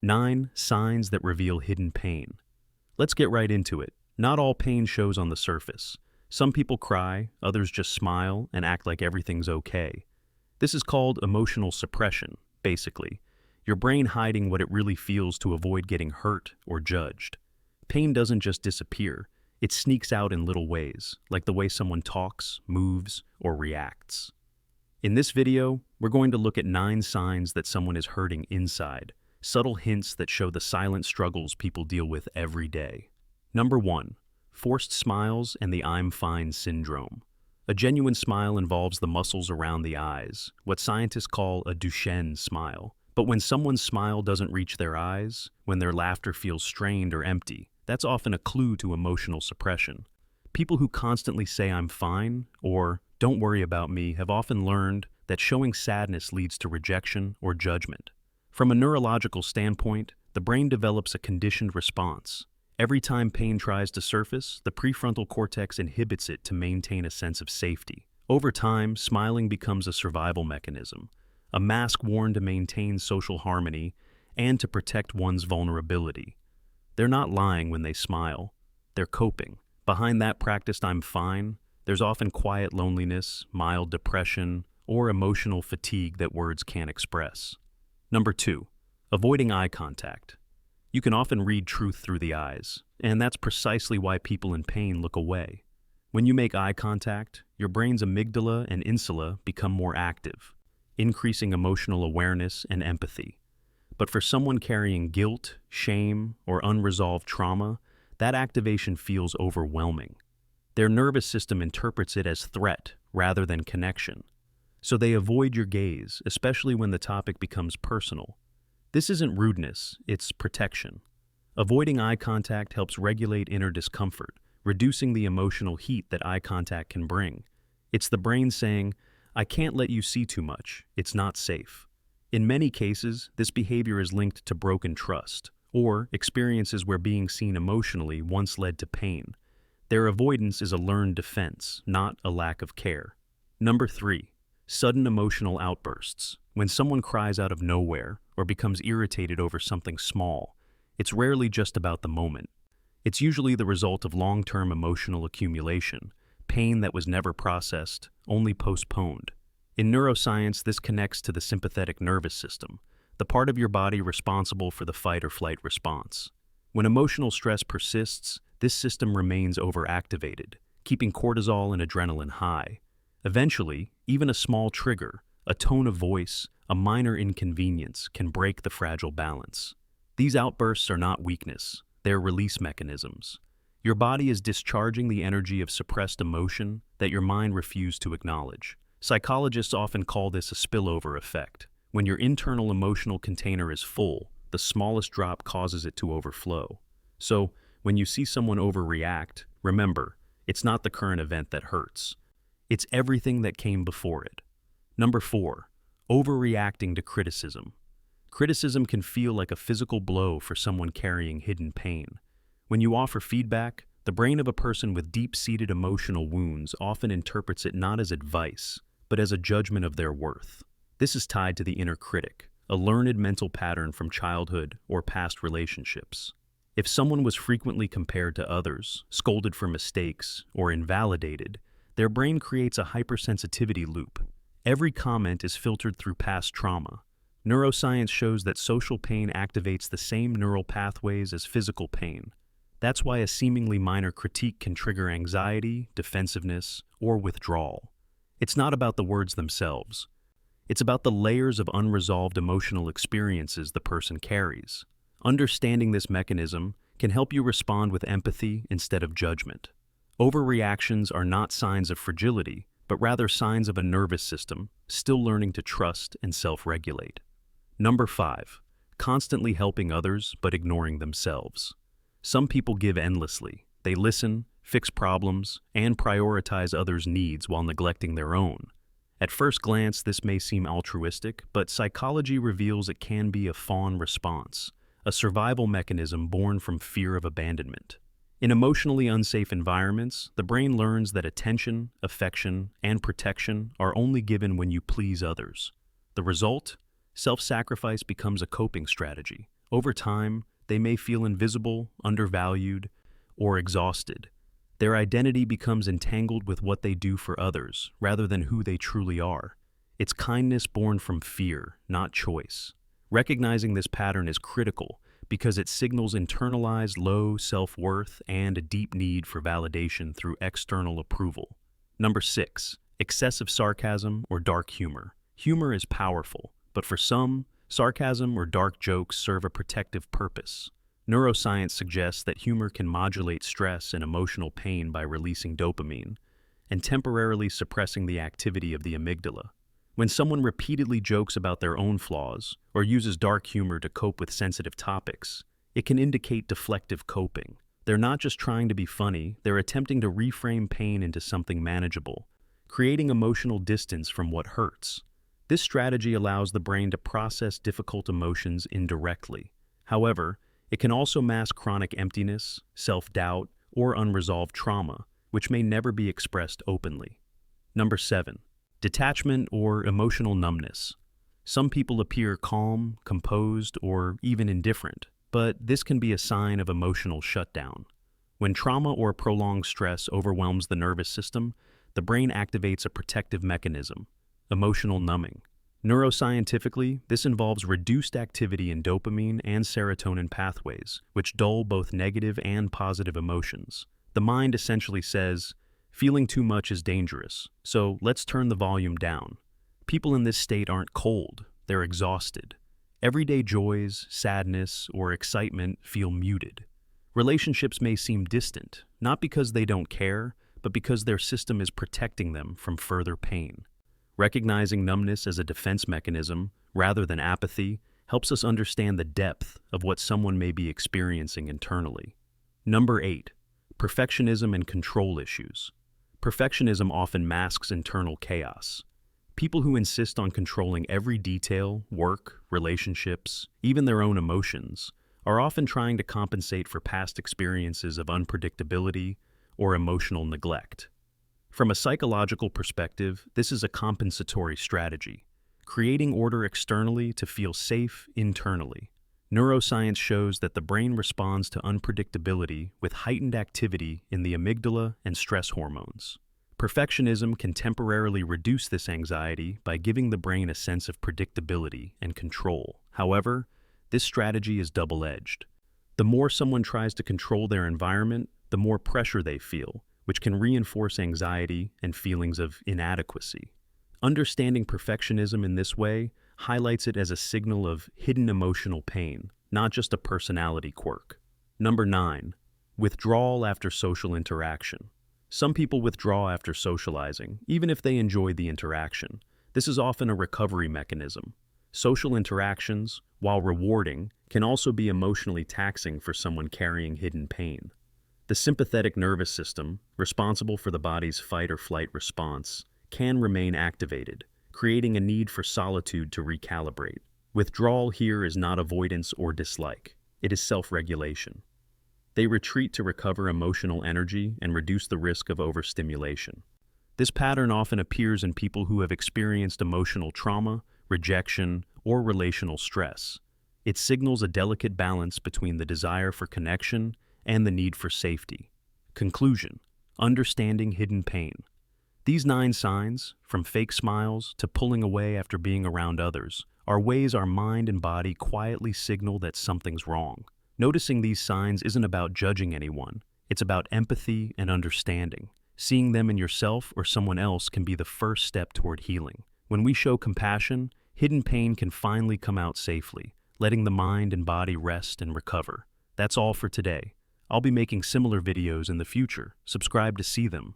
9 signs that reveal hidden pain. Let's get right into it. Not all pain shows on the surface. Some people cry, others just smile and act like everything's okay. This is called emotional suppression, basically. Your brain hiding what it really feels to avoid getting hurt or judged. Pain doesn't just disappear, it sneaks out in little ways, like the way someone talks, moves, or reacts. In this video, we're going to look at 9 signs that someone is hurting inside, subtle hints that show the silent struggles people deal with every day. Number 1. Forced smiles and the I'm fine syndrome. A genuine smile involves the muscles around the eyes, what scientists call a Duchenne smile. But when someone's smile doesn't reach their eyes, when their laughter feels strained or empty, that's often a clue to emotional suppression. People who constantly say I'm fine or don't worry about me have often learned that showing sadness leads to rejection or judgment. From a neurological standpoint, the brain develops a conditioned response. Every time pain tries to surface, the prefrontal cortex inhibits it to maintain a sense of safety. Over time, smiling becomes a survival mechanism, a mask worn to maintain social harmony and to protect one's vulnerability. They're not lying when they smile. They're coping. Behind that practiced I'm fine, there's often quiet loneliness, mild depression, or emotional fatigue that words can't express. Number 2. Avoiding eye contact. You can often read truth through the eyes, and that's precisely why people in pain look away. When you make eye contact, your brain's amygdala and insula become more active, increasing emotional awareness and empathy. But for someone carrying guilt, shame, or unresolved trauma, that activation feels overwhelming. Their nervous system interprets it as threat rather than connection. So they avoid your gaze, especially when the topic becomes personal. This isn't rudeness, it's protection. Avoiding eye contact helps regulate inner discomfort, reducing the emotional heat that eye contact can bring. It's the brain saying, I can't let you see too much, it's not safe. In many cases, this behavior is linked to broken trust, or experiences where being seen emotionally once led to pain. Their avoidance is a learned defense, not a lack of care. Number 3. Sudden emotional outbursts. When someone cries out of nowhere or becomes irritated over something small, it's rarely just about the moment. It's usually the result of long-term emotional accumulation, pain that was never processed, only postponed. In neuroscience, this connects to the sympathetic nervous system, the part of your body responsible for the fight or flight response. When emotional stress persists, this system remains overactivated, keeping cortisol and adrenaline high. Eventually, even a small trigger, a tone of voice, a minor inconvenience can break the fragile balance. These outbursts are not weakness, they're release mechanisms. Your body is discharging the energy of suppressed emotion that your mind refused to acknowledge. Psychologists often call this a spillover effect. When your internal emotional container is full, the smallest drop causes it to overflow. So, when you see someone overreact, remember, it's not the current event that hurts. It's everything that came before it. Number 4. Overreacting to criticism. Criticism can feel like a physical blow for someone carrying hidden pain. When you offer feedback, the brain of a person with deep-seated emotional wounds often interprets it not as advice, but as a judgment of their worth. This is tied to the inner critic, a learned mental pattern from childhood or past relationships. If someone was frequently compared to others, scolded for mistakes, or invalidated, their brain creates a hypersensitivity loop. Every comment is filtered through past trauma. Neuroscience shows that social pain activates the same neural pathways as physical pain. That's why a seemingly minor critique can trigger anxiety, defensiveness, or withdrawal. It's not about the words themselves. It's about the layers of unresolved emotional experiences the person carries. Understanding this mechanism can help you respond with empathy instead of judgment. Overreactions are not signs of fragility, but rather signs of a nervous system still learning to trust and self-regulate. Number 5. Constantly helping others but ignoring themselves. Some people give endlessly. They listen, fix problems, and prioritize others' needs while neglecting their own. At first glance, this may seem altruistic, but psychology reveals it can be a fawn response, a survival mechanism born from fear of abandonment. In emotionally unsafe environments, the brain learns that attention, affection, and protection are only given when you please others. The result? Self-sacrifice becomes a coping strategy, Over time, they may feel invisible, undervalued, or exhausted. Their identity becomes entangled with what they do for others, rather than who they truly are. It's kindness born from fear, not choice. Recognizing this pattern is critical because it signals internalized low self-worth and a deep need for validation through external approval. Number 6, excessive sarcasm or dark humor. Humor is powerful, but for some, sarcasm or dark jokes serve a protective purpose. Neuroscience suggests that humor can modulate stress and emotional pain by releasing dopamine and temporarily suppressing the activity of the amygdala. When someone repeatedly jokes about their own flaws or uses dark humor to cope with sensitive topics, it can indicate deflective coping. They're not just trying to be funny, they're attempting to reframe pain into something manageable, creating emotional distance from what hurts. This strategy allows the brain to process difficult emotions indirectly. However, it can also mask chronic emptiness, self-doubt, or unresolved trauma, which may never be expressed openly. Number 7. Detachment or emotional numbness. Some people appear calm, composed, or even indifferent, but this can be a sign of emotional shutdown. When trauma or prolonged stress overwhelms the nervous system, the brain activates a protective mechanism, emotional numbing. Neuroscientifically, this involves reduced activity in dopamine and serotonin pathways, which dull both negative and positive emotions. The mind essentially says, feeling too much is dangerous, so let's turn the volume down. People in this state aren't cold, they're exhausted. Everyday joys, sadness, or excitement feel muted. Relationships may seem distant, not because they don't care, but because their system is protecting them from further pain. Recognizing numbness as a defense mechanism, rather than apathy, helps us understand the depth of what someone may be experiencing internally. Number 8. Perfectionism and control issues. Perfectionism often masks internal chaos. People who insist on controlling every detail, work, relationships, even their own emotions, are often trying to compensate for past experiences of unpredictability or emotional neglect. From a psychological perspective, this is a compensatory strategy, creating order externally to feel safe internally. Neuroscience shows that the brain responds to unpredictability with heightened activity in the amygdala and stress hormones. Perfectionism can temporarily reduce this anxiety by giving the brain a sense of predictability and control. However, this strategy is double-edged. The more someone tries to control their environment, the more pressure they feel, which can reinforce anxiety and feelings of inadequacy. Understanding perfectionism in this way highlights it as a signal of hidden emotional pain, not just a personality quirk. Number 9. Withdrawal after social interaction. Some people withdraw after socializing, even if they enjoy the interaction. This is often a recovery mechanism. Social interactions, while rewarding, can also be emotionally taxing for someone carrying hidden pain. The sympathetic nervous system, responsible for the body's fight or flight response, can remain activated, creating a need for solitude to recalibrate. Withdrawal here is not avoidance or dislike. It is self-regulation. They retreat to recover emotional energy and reduce the risk of overstimulation. This pattern often appears in people who have experienced emotional trauma, rejection, or relational stress. It signals a delicate balance between the desire for connection and the need for safety. Conclusion: understanding hidden pain. These 9 signs, from fake smiles to pulling away after being around others, are ways our mind and body quietly signal that something's wrong. Noticing these signs isn't about judging anyone. It's about empathy and understanding. Seeing them in yourself or someone else can be the first step toward healing. When we show compassion, hidden pain can finally come out safely, letting the mind and body rest and recover. That's all for today. I'll be making similar videos in the future. Subscribe to see them.